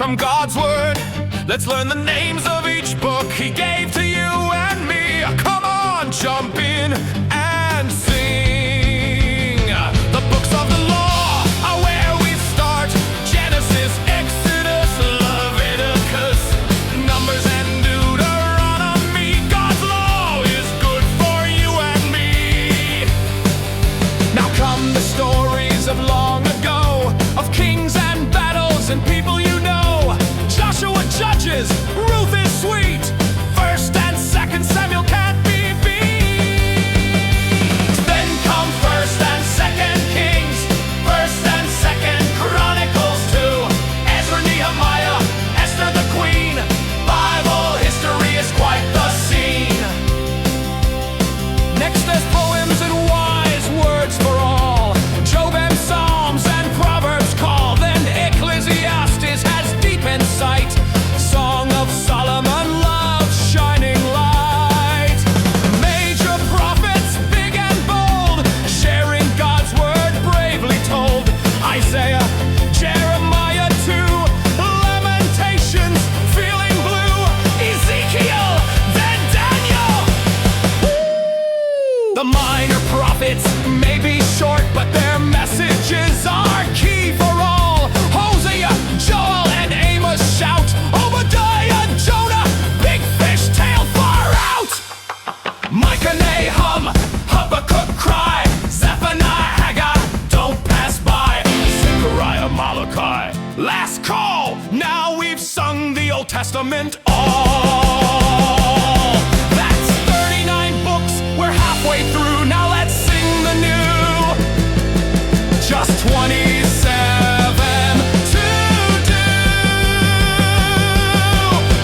from God's word. Let's learn the names of each book He gave to you and me. Come on, jump in and sing. The books of the law are where we start. Genesis, Exodus, Leviticus, Numbers and Deuteronomy. God's law is good for you and me. Now come the stories of long ago, of kings and battles and people you know. Joshua, Judges, Ruth is sweet. First and Second Samuel can't be beat. Then come First and Second Kings, First and Second Chronicles too. Ezra, Nehemiah, Esther the Queen. Bible history is quite the scene. Next there's poems and wise words for all. Job and Psalms and Proverbs call. Then Ecclesiastes has deep insight. Song of Solomon, love's shining light. Major prophets, big and bold, sharing God's word bravely told. Isaiah, Jeremiah too. Lamentations, feeling blue. Ezekiel, then Daniel. The minor prophets may be short, but their messages are key for all. Hosea, Joel, and Amos shout. Obadiah, Jonah, big fish tail far out. Micah, Nahum, Habakkuk cry. Zephaniah, Haggai, don't pass by. Zechariah, Malachi, last call. Now we've sung the Old Testament all. That's 39 books, we're halfway through. Now let's sing the new. Just 27 to do.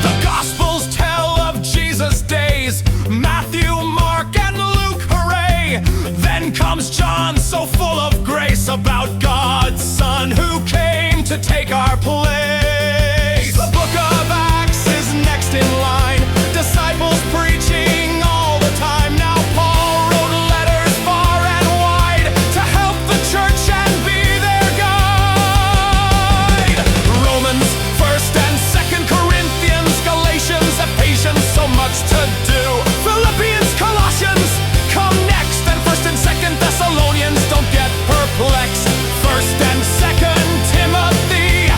The Gospels tell of Jesus' days. Matthew, Mark, and Luke, hooray. Then comes John, so full of grace, about God's Son who came to take our place. The book of Acts is next in line. Disciples preaching all the time. Now Paul wrote letters far and wide to help the church and be their guide. Romans, 1st and 2nd Corinthians, Galatians, Ephesians, so much to do. Philippians, Colossians come next, and 1st and 2nd Thessalonians, don't get perplexed. 1st and 2nd Timothy,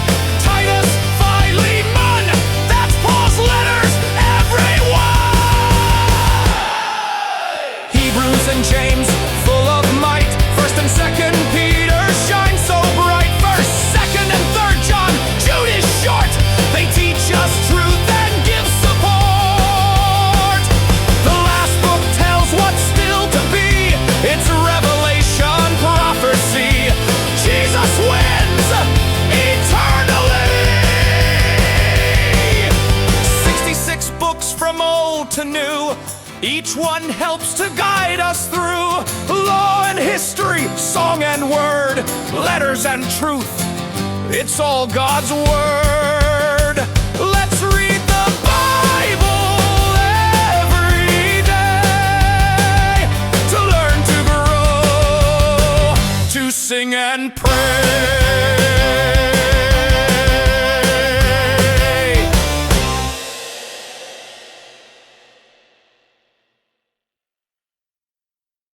Titus, Philemon, that's Paul's letters, everyone. Hebrews and James, full of might. 1st and 2nd Peter shine so bright. 1st, 2nd, and 3rd John, Jude is short. They teach us truth and give support. The last book tells what's still to be. It's Revelation, prophecy. Jesus wins eternally. 66 books from old to new. Each one helps to guide us through. Law and history, song and word, letters and truth. It's all God's word. Let's read the Bible every day to learn to grow, to sing and pray.